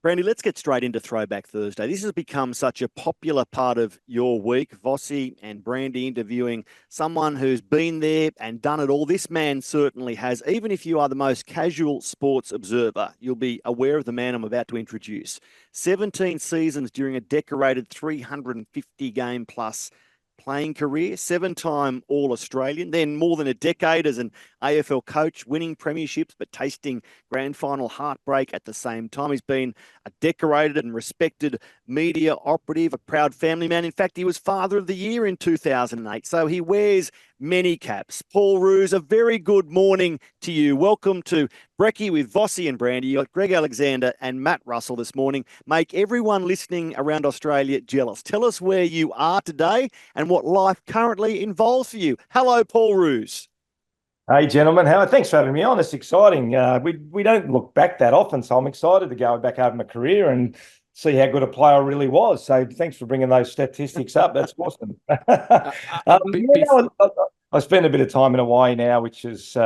Brandy, let's get straight into Throwback Thursday. This has become such a popular part of your week, Vossy and Brandy interviewing someone who's been there and done it all. This man certainly has. Even if you are the most casual sports observer, you'll be aware of the man I'm about to introduce. 17 seasons during a decorated 350 game plus playing career, 7-time All-Australian, then more than a decade as an AFL coach, winning premierships but tasting grand final heartbreak at the same time. He's been a decorated and respected media operative, a proud family man. In fact, he was Father of the Year in 2008, so he wears many caps. Paul Roos, a very good morning to you. Welcome to Brekkie with Vossy and Brandy. You got Greg Alexander and Matt Russell this morning. Make everyone listening around Australia jealous. Tell us where you are today and what life currently involves for you. Hello, Paul Roos. Hey, gentlemen. Thanks for having me on. It's exciting. We don't look back that often, so I'm excited to go back over my career and see how good a player I really was. So thanks for bringing those statistics up. That's awesome. I spend a bit of time in Hawaii now, which is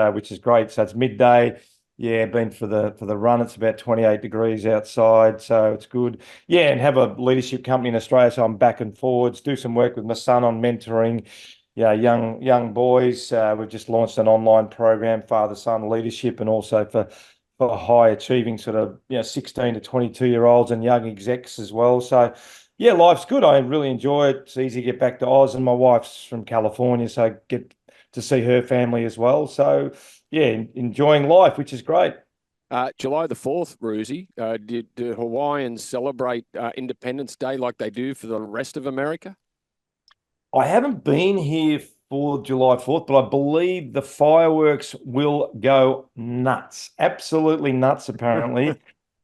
great. So it's midday. Yeah, been for the run. It's about 28 degrees outside, so it's good. Yeah, and have a leadership company in Australia, so I'm back and forwards. Do some work with my son on mentoring. Yeah, young boys. We've just launched an online program, father-son leadership, and also for high achieving sort of 16 to 22-year-olds and young execs as well. So yeah, life's good. I really enjoy it. It's easy to get back to Oz, and my wife's from California, so I get to see her family as well. So yeah, enjoying life, which is great. July the 4th, Roosie, did Hawaiians celebrate Independence Day like they do for the rest of America? I haven't been here for July 4th, but I believe the fireworks will go nuts. Absolutely nuts, apparently.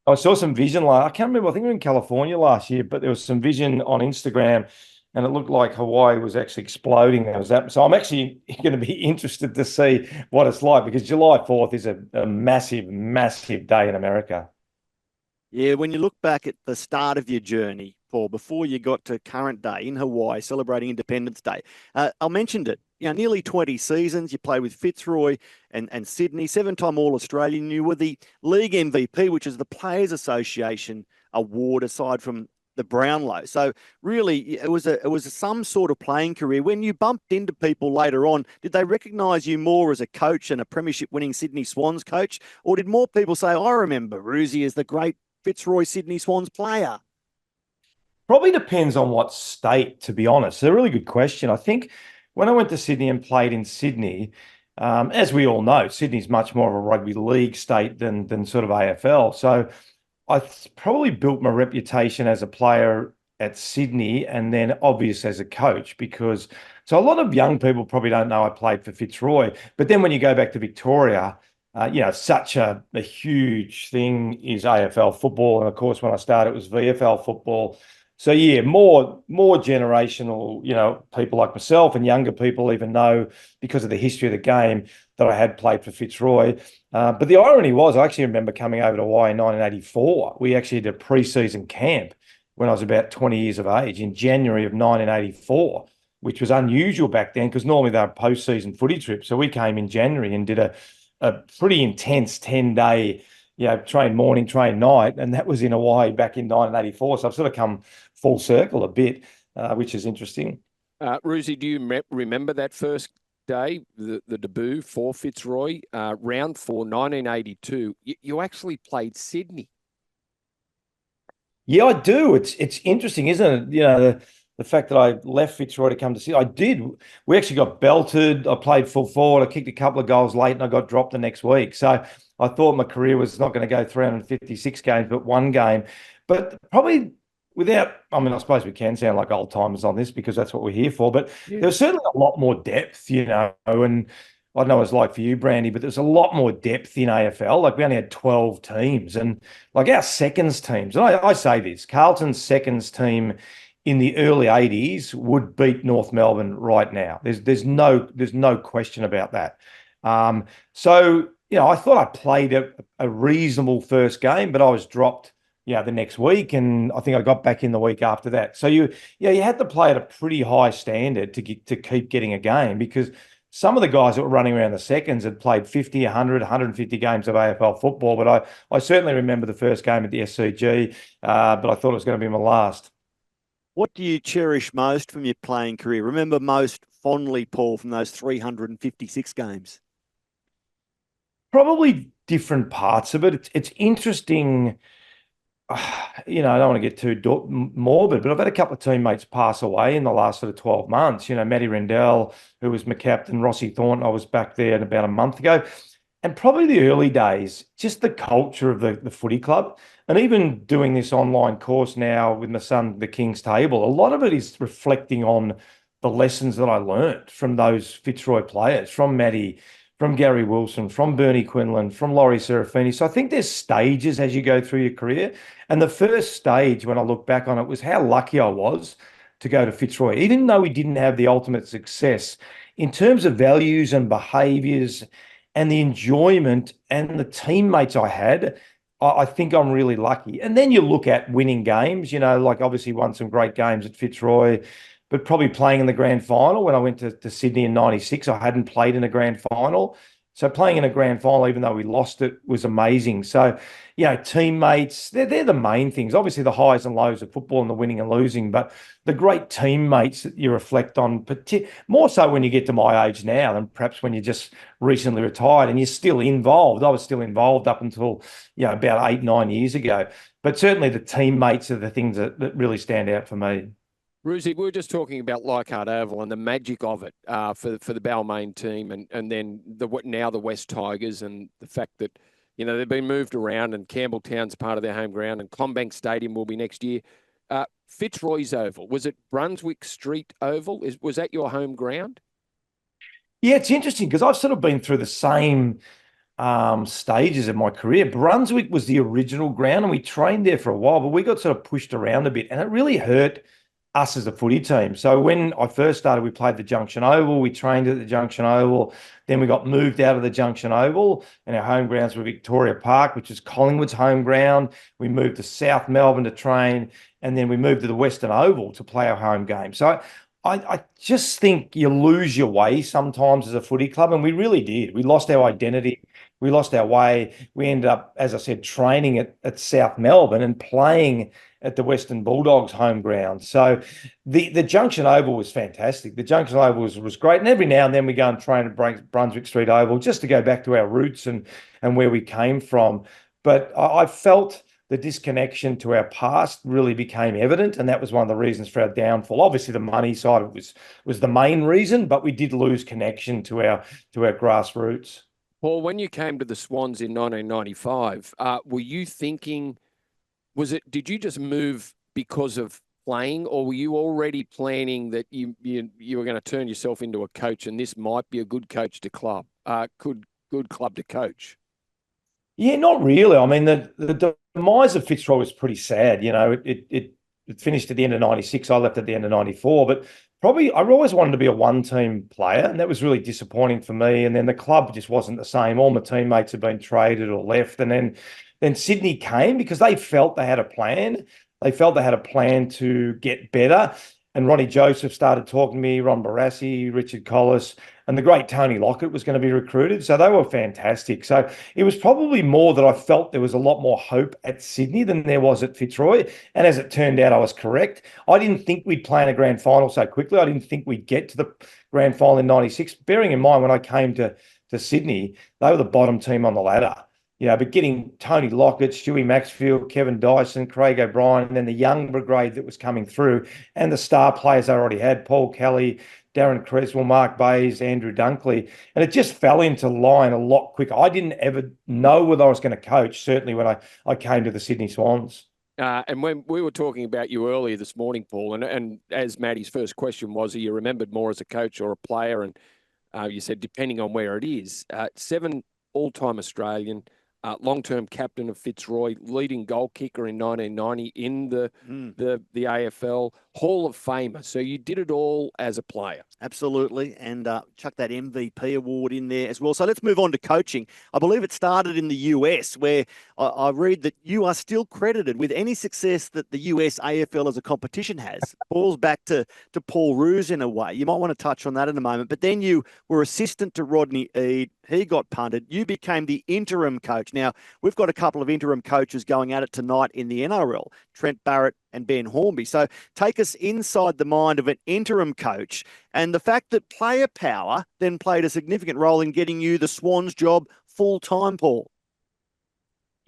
I saw some vision. I can't remember. I think we were in California last year, but there was some vision on Instagram, and it looked like Hawaii was actually exploding. So I'm actually going to be interested to see what it's like, because July 4th is a massive, massive day in America. Yeah, when you look back at the start of your journey, Paul, before you got to current day in Hawaii celebrating Independence Day, I mentioned it, nearly 20 seasons. You played with Fitzroy and Sydney, 7-time All-Australian. You were the league MVP, which is the Players Association award aside from the Brownlow. So really, it was some sort of playing career. When you bumped into people later on, did they recognise you more as a coach and a premiership-winning Sydney Swans coach, or did more people say, I remember Roosie as the great Fitzroy Sydney Swans player? Probably depends on what state, to be honest. It's a really good question. I think when I went to Sydney and played in Sydney, as we all know, Sydney's much more of a rugby league state than sort of AFL. So I probably built my reputation as a player at Sydney, and then obvious as a coach, because so a lot of young people probably don't know I played for Fitzroy. But then when you go back to Victoria, such a huge thing is AFL football. And of course, when I started, it was VFL football. So yeah, more generational, people like myself and younger people even know, because of the history of the game, that I had played for Fitzroy. But the irony was, I actually remember coming over to Hawaii in 1984. We actually did a pre-season camp when I was about 20 years of age in January of 1984, which was unusual back then, because normally they were post-season footy trips. So we came in January and did a pretty intense 10-day, train morning, train night, and that was in Hawaii back in 1984. So I've sort of come full circle a bit, which is interesting. Roosie, do you remember that first day, the debut for Fitzroy, round 4, 1982? You actually played Sydney. Yeah, I do. It's interesting, isn't it? The fact that I left Fitzroy to come to Sydney. I did. We actually got belted. I played full forward. I kicked a couple of goals late and I got dropped the next week. So I thought my career was not going to go 356 games, but one game. But probably I suppose we can sound like old timers on this because that's what we're here for, but yeah, there was certainly a lot more depth, and I don't know what it's like for you, Brandy, but there's a lot more depth in AFL. Like, we only had 12 teams, and like our seconds teams, and I say this, Carlton's seconds team in the early 80s would beat North Melbourne right now. There's no question about that. So I thought I played a reasonable first game, but I was dropped the next week, and I think I got back in the week after that. So you had to play at a pretty high standard to keep getting a game, because some of the guys that were running around the seconds had played 50, 100, 150 games of AFL football. But I certainly remember the first game at the SCG, but I thought it was going to be my last. What do you cherish most from your playing career? Remember most fondly, Paul, from those 356 games? Probably different parts of it. It's interesting. I don't want to get too morbid, but I've had a couple of teammates pass away in the last sort of 12 months. Matty Rendell, who was my captain, Rossi Thornton, I was back there about a month ago. And probably the early days, just the culture of the footy club. And even doing this online course now with my son, the King's Table, a lot of it is reflecting on the lessons that I learned from those Fitzroy players, from Matty, from Gary Wilson, from Bernie Quinlan, from Laurie Serafini. So I think there's stages as you go through your career. And the first stage, when I look back on it, was how lucky I was to go to Fitzroy. Even though we didn't have the ultimate success, in terms of values and behaviours and the enjoyment and the teammates I had, I think I'm really lucky. And then you look at winning games, like obviously won some great games at Fitzroy, but probably playing in the grand final when I went to Sydney in 96, I hadn't played in a grand final. So playing in a grand final, even though we lost it, was amazing. So, teammates, they're the main things. Obviously, the highs and lows of football and the winning and losing, but the great teammates that you reflect on, more so when you get to my age now than perhaps when you just recently retired and you're still involved. I was still involved up until, about 8-9 years ago. But certainly the teammates are the things that really stand out for me. Roosy, we were just talking about Leichhardt Oval and the magic of it for the Balmain team, and then now the West Tigers, and the fact that they've been moved around, and Campbelltown's part of their home ground, and Combank Stadium will be next year. Fitzroy's Oval, was it Brunswick Street Oval? Was that your home ground? Yeah, it's interesting because I've sort of been through the same stages of my career. Brunswick was the original ground, and we trained there for a while, but we got sort of pushed around a bit, and it really hurt us as a footy team. So when I first started, we played the Junction Oval. We trained at the Junction Oval. Then we got moved out of the Junction Oval, and our home grounds were Victoria Park, which is Collingwood's home ground. We moved to South Melbourne to train, and then we moved to the Western Oval to play our home game. So I just think you lose your way sometimes as a footy club, and we really did. We lost our identity. We lost our way. We ended up, as I said, training at South Melbourne and playing at the Western Bulldogs home ground. So the Junction Oval was fantastic. The Junction Oval was great. And every now and then we go and train at Brunswick Street Oval just to go back to our roots and where we came from. But I felt the disconnection to our past really became evident, and that was one of the reasons for our downfall. Obviously, the money side of it was the main reason, but we did lose connection to our grassroots. Paul, when you came to the Swans in 1995, were you thinking, did you just move because of playing, or were you already planning that you were going to turn yourself into a coach, and this might be a good coach to club, good club to coach? Yeah, not really. I mean, the demise of Fitzroy was pretty sad. It finished at the end of 96. I left at the end of 94, but probably I always wanted to be a one-team player, and that was really disappointing for me. And then the club just wasn't the same. All my teammates had been traded or left, and then Sydney came because they felt they had a plan. They felt they had a plan to get better. And Ronnie Joseph started talking to me, Ron Barassi, Richard Collis, and the great Tony Lockett was going to be recruited. So they were fantastic. So it was probably more that I felt there was a lot more hope at Sydney than there was at Fitzroy. And as it turned out, I was correct. I didn't think we'd play in a grand final so quickly. I didn't think we'd get to the grand final in 96. Bearing in mind, when I came to Sydney, they were the bottom team on the ladder. But getting Tony Lockett, Stewie Maxfield, Kevin Dyson, Craig O'Brien, and then the young brigade that was coming through, and the star players they already had, Paul Kelly, Darren Creswell, Mark Bays, Andrew Dunkley, and it just fell into line a lot quicker. I didn't ever know whether I was going to coach, certainly when I came to the Sydney Swans. And when we were talking about you earlier this morning, Paul, and as Maddie's first question was, are you remembered more as a coach or a player? And you said, depending on where it is, 7 all-time Australian, long-term captain of Fitzroy, leading goal kicker in 1990 in the AFL, Hall of Famer. So you did it all as a player. Absolutely, and chuck that MVP award in there as well. So let's move on to coaching. I believe it started in the US, where I read that you are still credited with any success that the US AFL as a competition has. Falls back to Paul Roos in a way. You might want to touch on that in a moment. But then you were assistant to Rodney Eade. He got punted. You became the interim coach. Now, we've got a couple of interim coaches going at it tonight in the NRL, Trent Barrett and Ben Hornby. So take us inside the mind of an interim coach and the fact that player power then played a significant role in getting you the Swans job full-time, Paul.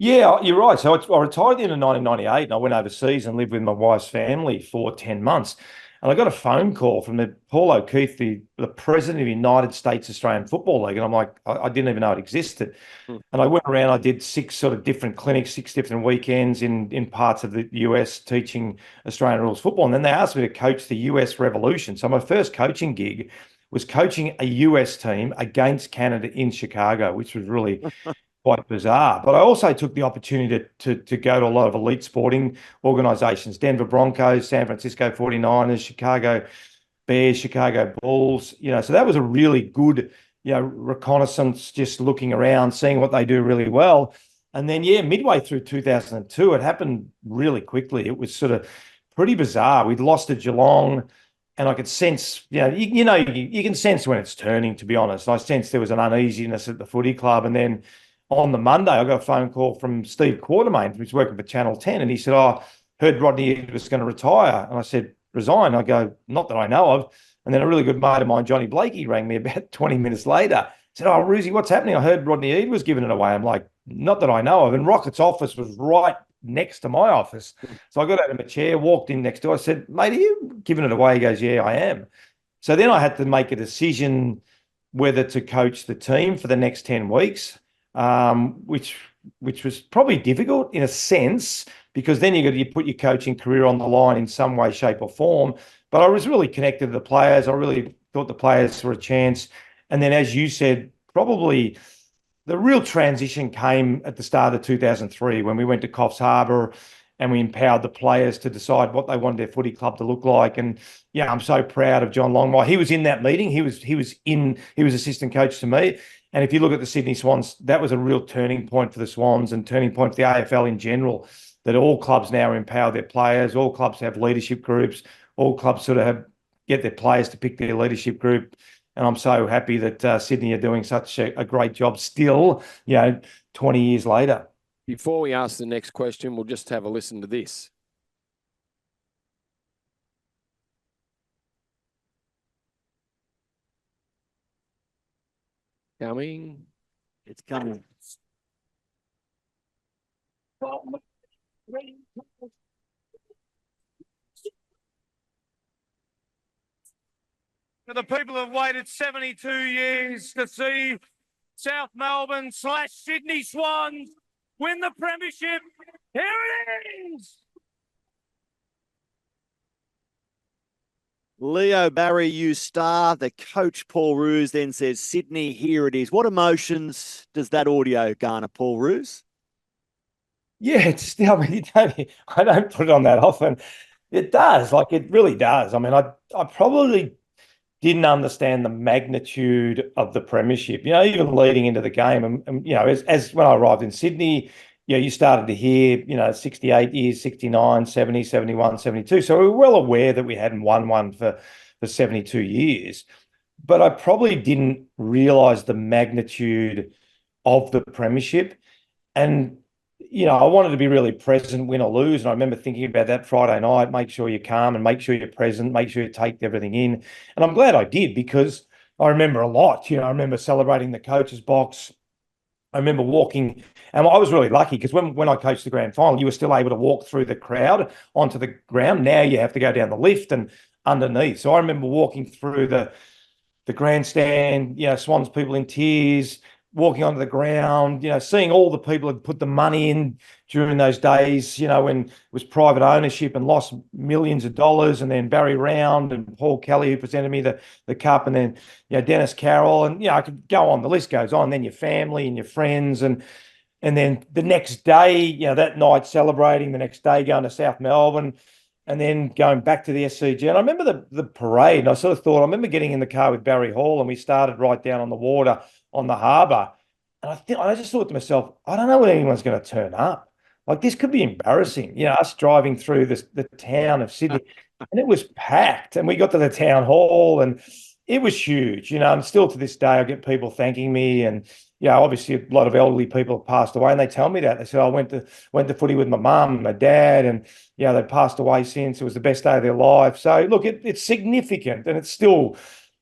Yeah, you're right. So I retired at the end of 1998 and I went overseas and lived with my wife's family for 10 months. And I got a phone call from Paul O'Keefe, the president of the United States Australian Football League. And I'm like, I didn't even know it existed. And I went around, I did 6 sort of different clinics, 6 different weekends in parts of the US teaching Australian rules football. And then they asked me to coach the US Revolution. So my first coaching gig was coaching a US team against Canada in Chicago, which was really quite bizarre. But I also took the opportunity to go to a lot of elite sporting organizations, Denver Broncos, San Francisco 49ers, Chicago Bears, Chicago Bulls, so that was a really good, reconnaissance, just looking around, seeing what they do really well. And then, midway through 2002, it happened really quickly. It was sort of pretty bizarre. We'd lost to Geelong, and I could sense, you can sense when it's turning, to be honest. I sensed there was an uneasiness at the footy club. And then on the Monday, I got a phone call from Steve Quartermain, who's working for Channel 10, and he said, heard Rodney Eade was going to retire. And I said, resign? I go, not that I know of. And then a really good mate of mine, Johnny Blakey, rang me about 20 minutes later. Said, Roosie, what's happening? I heard Rodney Eade was giving it away. I'm like, not that I know of. And Rocket's office was right next to my office. So I got out of my chair, walked in next door. I said, mate, are you giving it away? He goes, yeah, I am. So then I had to make a decision whether to coach the team for the next 10 weeks. Which was probably difficult in a sense, because then you put your coaching career on the line in some way, shape or form. But I was really connected to the players. I really thought the players were a chance. And then, as you said, probably the real transition came at the start of 2003 when we went to Coffs Harbour and we empowered the players to decide what they wanted their footy club to look like. And I'm so proud of John Longmire. He was in that meeting. He was assistant coach to me. And if you look at the Sydney Swans, that was a real turning point for the Swans and turning point for the AFL in general, that all clubs now empower their players. All clubs have leadership groups. All clubs sort of get their players to pick their leadership group. And I'm so happy that Sydney are doing such a great job still, 20 years later. Before we ask the next question, we'll just have a listen to this. Coming. It's coming. For the people who have waited 72 years to see South Melbourne / Sydney Swans win the premiership, here it is! Leo Barry, you star. The coach, Paul Roos, then says, Sydney, here it is. What emotions does that audio garner, Paul Roos? Yeah, it's still, I don't put it on that often. It does, it really does. I mean, I probably didn't understand the magnitude of the premiership, even leading into the game. And as when I arrived in Sydney, you started to hear, 68 years, 69, 70, 71, 72. So we were well aware that we hadn't won one for 72 years. But I probably didn't realise the magnitude of the premiership. And, I wanted to be really present, win or lose. And I remember thinking about that Friday night, make sure you're calm and make sure you're present, make sure you take everything in. And I'm glad I did, because I remember a lot. I remember celebrating the coach's box. I remember walking, and I was really lucky because when I coached the grand final, you were still able to walk through the crowd onto the ground. Now you have to go down the lift and underneath. So I remember walking through the grandstand, Swans people in tears, walking onto the ground, seeing all the people who put the money in during those days, when it was private ownership and lost millions of dollars. And then Barry Round and Paul Kelly, who presented me the cup, and then, Dennis Carroll. And, I could go on, the list goes on. Then your family and your friends. And then the next day, that night celebrating, the next day going to South Melbourne, and then going back to the SCG. And I remember the parade, and I sort of thought, I remember getting in the car with Barry Hall, and we started right down on the water on the harbour. And I just thought to myself, I don't know when anyone's going to turn up. Like this could be embarrassing. Us driving through the town of Sydney, and it was packed. And we got to the town hall, and it was huge. And still to this day, I get people thanking me, and obviously a lot of elderly people have passed away, and they tell me that they said I went to footy with my mum and my dad, and they passed away since. It was the best day of their life. So look, it's significant, and it's still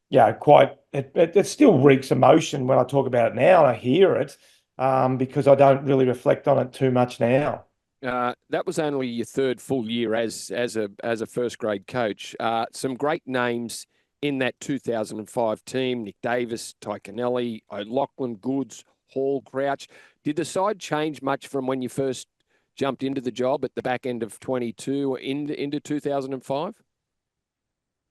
it still reeks emotion when I talk about it now and I hear it, because I don't really reflect on it too much now. That was only your third full year as a first grade coach. Some great names in that 2005 team: Nick Davis, Ty Kennelly, O'Loughlin, Goods, Hall, Crouch. Did the side change much from when you first jumped into the job at the back end of 22 into 2005?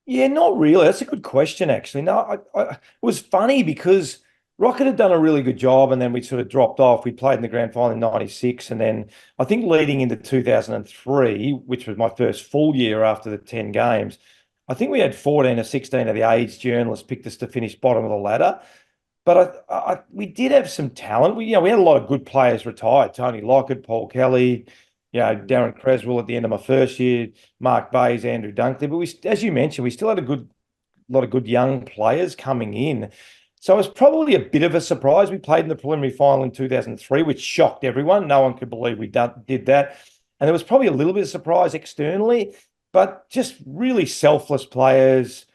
Yeah, not really. That's a good question, actually. No, it was funny because Rocket had done a really good job, and then we sort of dropped off. We played in the grand final in '96, and then I think leading into 2003, which was my first full year after the 10 games, I think we had 14 or 16 of the age journalists picked us to finish bottom of the ladder. But we did have some talent. We had a lot of good players retired. Tony Lockett, Paul Kelly, Darren Creswell at the end of my first year, Mark Bays, Andrew Dunkley. But as you mentioned, we still had a lot of good young players coming in. So it was probably a bit of a surprise. We played in the preliminary final in 2003, which shocked everyone. No one could believe we did that. And there was probably a little bit of surprise externally, but just really selfless players,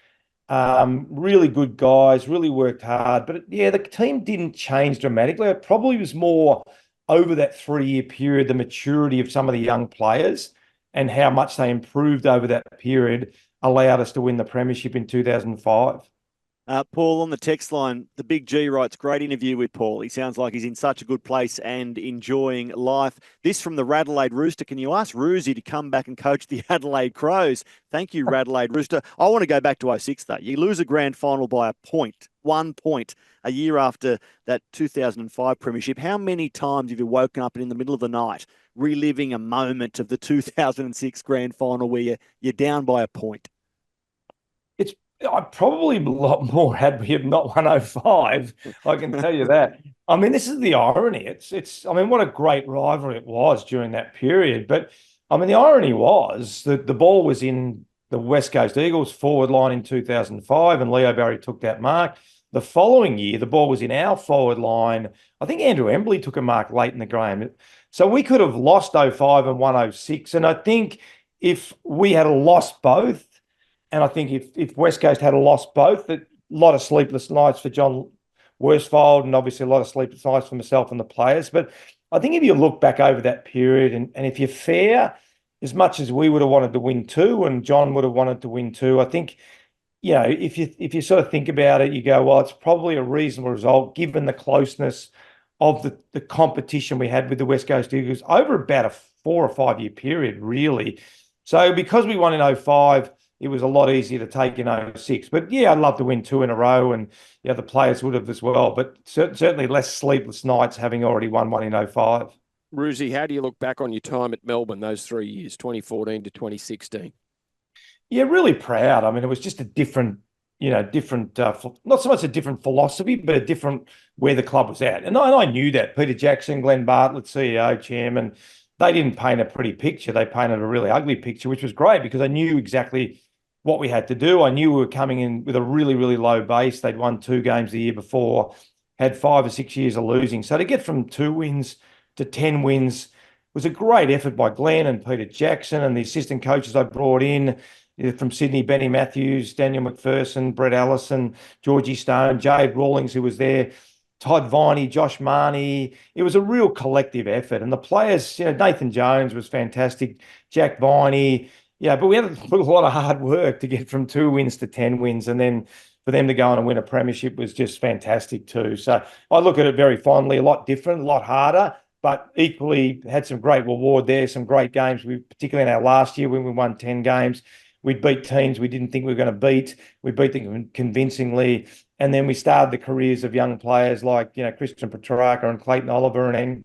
really good guys, really worked hard. But the team didn't change dramatically. It probably was more over that 3-year period, the maturity of some of the young players and how much they improved over that period allowed us to win the premiership in 2005. Paul, on the text line, the Big G writes, great interview with Paul. He sounds like he's in such a good place and enjoying life. This from the Radelaide Rooster. Can you ask Roosy to come back and coach the Adelaide Crows? Thank you, Radelaide Rooster. I want to go back to '06, though. You lose a grand final by a point, 1 point, a year after that 2005 premiership. How many times have you woken up in the middle of the night reliving a moment of the 2006 grand final where you're down by a point? I probably a lot more had we have not won 05. I can tell you that. I mean, this is the irony. I mean, what a great rivalry it was during that period. But I mean, the irony was that the ball was in the West Coast Eagles forward line in 2005, and Leo Barry took that mark. The following year, the ball was in our forward line. I think Andrew Embley took a mark late in the game. So we could have lost 05 and won 06. And I think if we had lost both, and I think if West Coast had lost both, a lot of sleepless nights for John Worsfold, and obviously a lot of sleepless nights for myself and the players. But I think if you look back over that period, and if you're fair, as much as we would have wanted to win 2 and John would have wanted to win 2, I think, if you sort of think about it, you go, well, it's probably a reasonable result given the closeness of the competition we had with the West Coast Eagles over about a 4 or 5 year period, really. So because we won in 05, it was a lot easier to take in 06. But I'd love to win 2 in a row, and the players would have as well. But certainly less sleepless nights having already won one in 05. Roosy, how do you look back on your time at Melbourne those 3 years, 2014 to 2016? Yeah, really proud. I mean, it was just a different, not so much a different philosophy, but a different where the club was at. And I knew that. Peter Jackson, Glenn Bartlett, CEO, chairman, they didn't paint a pretty picture. They painted a really ugly picture, which was great because I knew exactly what we had to do. I knew we were coming in with a really, really low base. They'd won 2 games the year before, had 5 or 6 years of losing. So to get from 2 wins to 10 wins was a great effort by Glenn and Peter Jackson and the assistant coaches I brought in from Sydney, Benny Matthews, Daniel McPherson, Brett Allison, Georgie Stone, Jade Rawlings, who was there, Todd Viney, Josh Marnie. It was a real collective effort. And the players, Nathan Jones was fantastic, Jack Viney. But we had to put a lot of hard work to get from 2 wins to 10 wins. And then for them to go on and win a premiership was just fantastic too. So I look at it very fondly, a lot different, a lot harder, but equally had some great reward there, some great games. Particularly in our last year when we won 10 games, we beat teams we didn't think we were going to beat. We beat them convincingly. And then we started the careers of young players like, Christian Petrarca and Clayton Oliver and,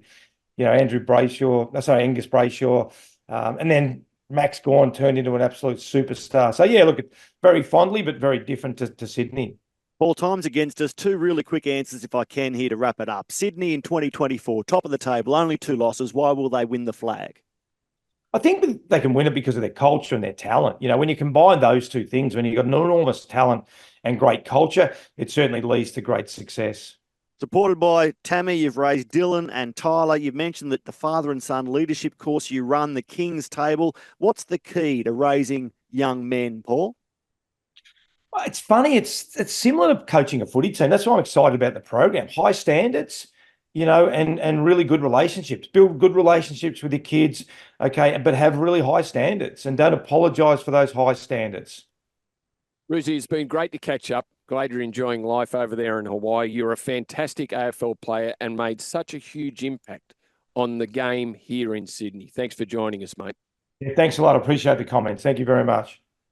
Angus Brayshaw. And then Max Gawn turned into an absolute superstar. So, look, very fondly, but very different to Sydney. Paul, time's against us. Two really quick answers, if I can, here to wrap it up. Sydney in 2024, top of the table, only 2 losses. Why will they win the flag? I think they can win it because of their culture and their talent. You know, when you combine those two things, when you've got an enormous talent and great culture, it certainly leads to great success. Supported by Tammy, you've raised Dylan and Tyler. You've mentioned that the father and son leadership course you run, the King's Table. What's the key to raising young men, Paul? It's funny. It's similar to coaching a footy team. That's why I'm excited about the program. High standards, you know, and really good relationships. Build good relationships with your kids, okay, but have really high standards and don't apologise for those high standards. Roosy, it's been great to catch up. Glad you're enjoying life over there in Hawaii. You're a fantastic AFL player and made such a huge impact on the game here in Sydney. Thanks for joining us, mate. Yeah, thanks a lot. I appreciate the comments. Thank you very much.